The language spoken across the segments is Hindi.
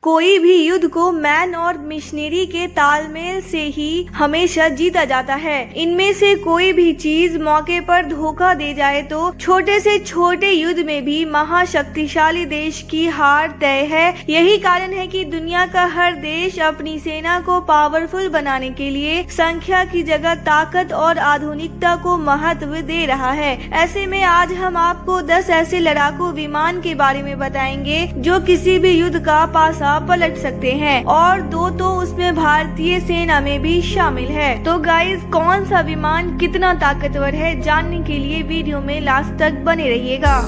कोई भी युद्ध को मैन और मिशनरी के तालमेल से ही हमेशा जीता जाता है। इनमें से कोई भी चीज मौके पर धोखा दे जाए तो छोटे से छोटे युद्ध में भी महाशक्तिशाली देश की हार तय है। यही कारण है कि दुनिया का हर देश अपनी सेना को पावरफुल बनाने के लिए संख्या की जगह ताकत और आधुनिकता को महत्व दे रहा है। ऐसे में आज हम आपको 10 ऐसे लड़ाकू विमान के बारे में बताएंगे जो किसी भी युद्ध का पासा पलट सकते हैं, और 2 तो उसमें भारतीय सेना में भी शामिल है। तो गाइस, कौन सा विमान कितना ताकतवर है, जानने के लिए वीडियो में लास्ट तक बने रहिएगा।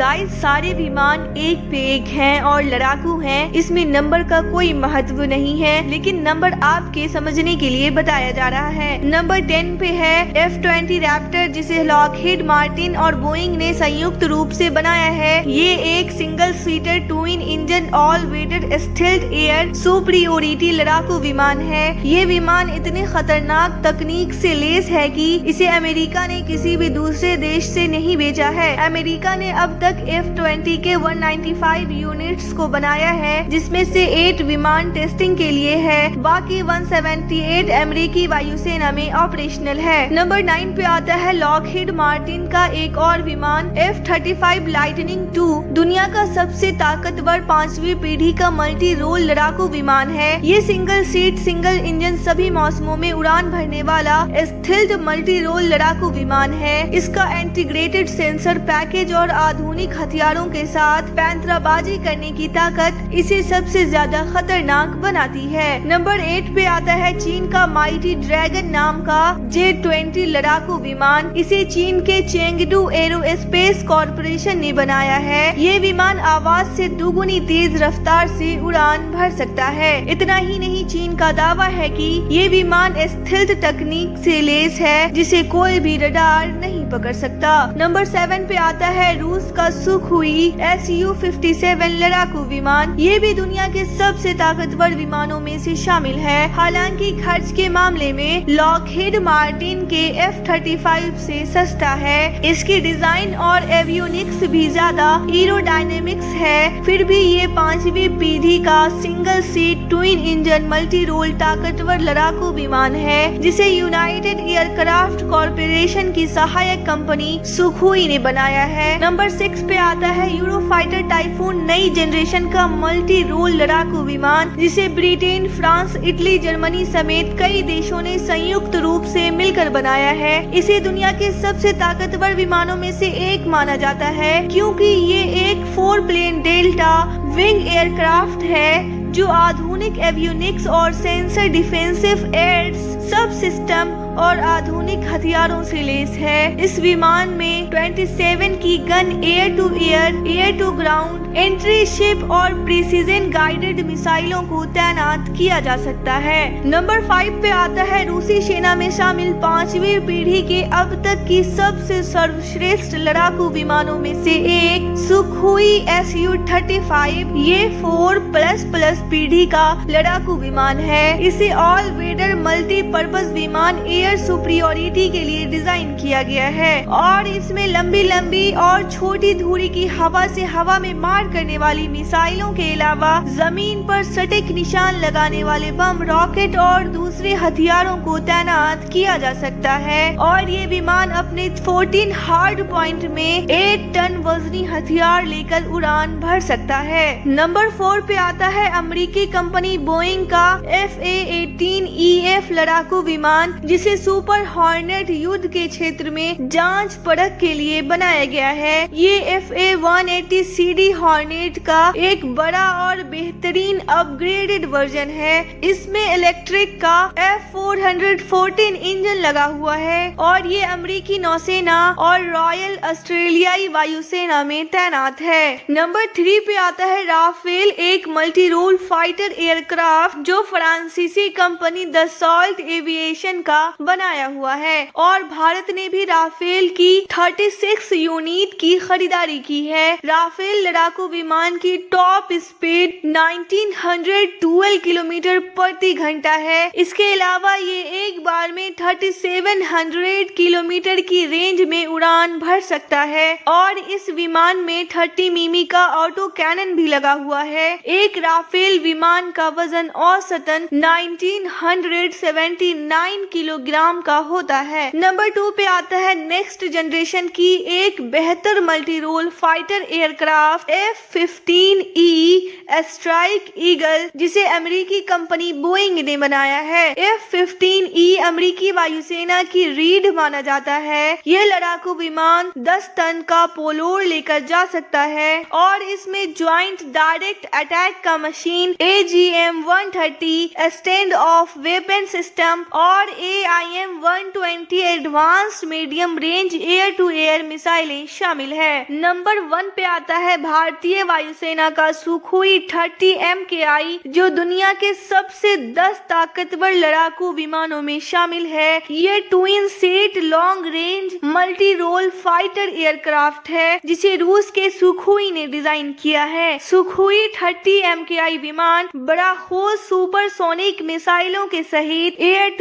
गाइस, सारे विमान एक पे एक हैं और लड़ाकू हैं। इसमें नंबर का कोई महत्व नहीं है, लेकिन नंबर आपके समझने के लिए बताया जा रहा है। नंबर 10 पे है F-20 रैप्टर, जिसे लॉकहीड मार्टिन और बोइंग ने संयुक्त रूप से बनाया है। ये एक single seater twin engine all weather stealth air superiority लड़ाकू विमान है। ये विमान इतने खतरनाक तकनीक से लेस है कि इसे अमेरिका ने किसी भी दूसरे देश से नहीं बेचा है। अमेरिका ने अब तक F-20 के 195 यूनिट्स को बनाया है, जिसमें से 8 विमान टेस्टिंग के लिए है। बाकी 178 अमेरिकी वायुसेना में ऑपरेशनल है। नंबर 9 पे आता है लॉकहीड मार्टिन का एक और विमान F-35 लाइटनिंग 2। दुनिया का सबसे ताकतवर 5वीं पीढ़ी का मल्टी रोल लड़ाकू विमान है। ये सिंगल सीट सिंगल इंजन सभी मौसमों में उड़ान भरने वाला स्टील्थ मल्टी रोल लड़ाकू विमान है। इसका इंटीग्रेटेड सेंसर पैकेज और आधुनिक हथियारों के साथ पैंतराबाजी करने की ताकत इसे सबसे ज्यादा खतरनाक बनाती है। नंबर 8 पे आता है चीन का माइटी ड्रैगन नाम का J-20 लड़ाकू विमान। इसे चीन के चेंगडू एरोस्पेस कॉर्पोरेशन ने बनाया है। ये विमान आवाज से दुगुनी तेज रफ्तार से उड़ान भर सकता है। इतना ही नहीं, चीन का दावा है कि ये विमान स्टील्थ तकनीक से लेस है, जिसे कोई भी रडार नहीं पकड़ सकता। नंबर 7 पे आता है रूस का सुखोई Su-57 लड़ाकू विमान। ये भी दुनिया के सबसे ताकतवर विमानों में से शामिल है। हालांकि खर्च के मामले में लॉकहीड मार्टिन के F-35 से सस्ता है। इसकी डिजाइन और एवियोनिक्स भी ज्यादा एरोडायनेमिक्स है। फिर भी ये 5वीं पीढ़ी का single seat twin engine multi role ताकतवर लड़ाकू विमान है, जिसे यूनाइटेड एयरक्राफ्ट कॉर्पोरेशन की सहायक कंपनी सुखोई ने बनाया है। नंबर 6 पे आता है यूरोफाइटर टाइफून नई जनरेशन का मल्टी रोल लड़ाकू विमान, जिसे ब्रिटेन, फ्रांस, इटली, जर्मनी समेत कई देशों ने संयुक्त रूप से मिलकर बनाया है। इसे दुनिया के सबसे ताकतवर विमानों में से एक माना जाता है, क्योंकि ये एक 4 प्लेन डेल्टा विंग एयरक्राफ्ट है जो आधुनिक एवियोनिक्स और सेंसर डिफेंसिव एयर सब सिस्टम और आधुनिक हथियारों से लेस है। इस विमान में 27 की gun air to air, air to ground, anti ship और प्रिसीजन गाइडेड मिसाइलों को तैनात किया जा सकता है। नंबर 5 पे आता है रूसी सेना में शामिल 5वीं पीढ़ी के अब तक की सबसे सर्वश्रेष्ठ लड़ाकू विमानों में से एक सुखोई Su-35। ये 4++ पीढ़ी का लड़ाकू विमान है। इसे ऑल वेदर मल्टीपर्पज विमान एयर सुपीरियोरिटी के लिए डिजाइन किया गया है, और इसमें लंबी लंबी और छोटी दूरी की हवा से हवा में मार करने वाली मिसाइलों के अलावा जमीन पर सटीक निशान लगाने वाले बम, रॉकेट और दूसरे हथियारों को तैनात किया जा सकता है। और ये विमान अपने 14 हार्ड पॉइंट में 8 टन वजनी हथियार लेकर उड़ान भर सकता है। नंबर 4 पे आता है अमेरिकी कंपनी बोइंग का FA-18EF लड़ाकू विमान, जिसे सुपर हॉर्नेट युद्ध के क्षेत्र में जांच परख के लिए बनाया गया है। ये FA-180CD हॉर्नेट का एक बड़ा और बेहतरीन अपग्रेडेड वर्जन है। इसमें इलेक्ट्रिक का F-414 इंजन लगा हुआ है, और ये अमेरिकी नौसेना और रॉयल ऑस्ट्रेलियाई वायुसेना में तैनात है। नंबर 3 पे आता है राफेल, एक मल्टी रोल फाइटर एयरक्राफ्ट जो फ्रांसीसी कंपनी दसॉल्ट एविएशन का बनाया हुआ है और भारत ने भी राफेल की 36 यूनिट की खरीदारी की है। राफेल लड़ाकू विमान की टॉप स्पीड 1912 किलोमीटर प्रति घंटा है। इसके अलावा ये एक बार में 3700 किलोमीटर की रेंज में उड़ान भर सकता है और इस विमान में 30 मिमी का ऑटो कैनन भी लगा हुआ है। एक राफेल विमान का वजन औसतन 1979 किलोग्राम का होता है। नंबर 2 पे आता है नेक्स्ट जनरेशन की एक बेहतर multi role fighter aircraft F-15E strike eagle, जिसे अमेरिकी कंपनी बोइंग ने बनाया है। F-15E अमेरिकी वायुसेना की रीढ़ माना जाता है। यह लड़ाकू विमान 10 टन का पेलोड लेकर जा सकता है और इसमें ज्वाइंट डायरेक्ट अटैक का machine AGM-130 stand off weapon system और AIM-120 advanced medium range air to air मिसाइलें शामिल है। नंबर 1 पे आता है भारतीय वायुसेना का सुखोई 30 MKI, जो दुनिया के सबसे 10 ताकतवर लड़ाकू विमानों में शामिल है। ये twin seat long range multi role fighter aircraft है, जिसे रूस के सुखोई ने डिजाइन किया है। सुखोई 30 MKI विमान बड़ा होज सुपरसोनिक मिसाइलों के सहित एयर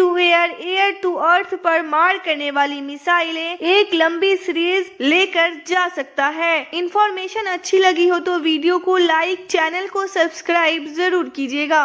टू अर्थ पर मार करने वाली मिसाइलें एक लंबी सीरीज लेकर जा सकता है। इंफॉर्मेशन अच्छी लगी हो तो वीडियो को लाइक, चैनल को सब्सक्राइब जरूर कीजिएगा।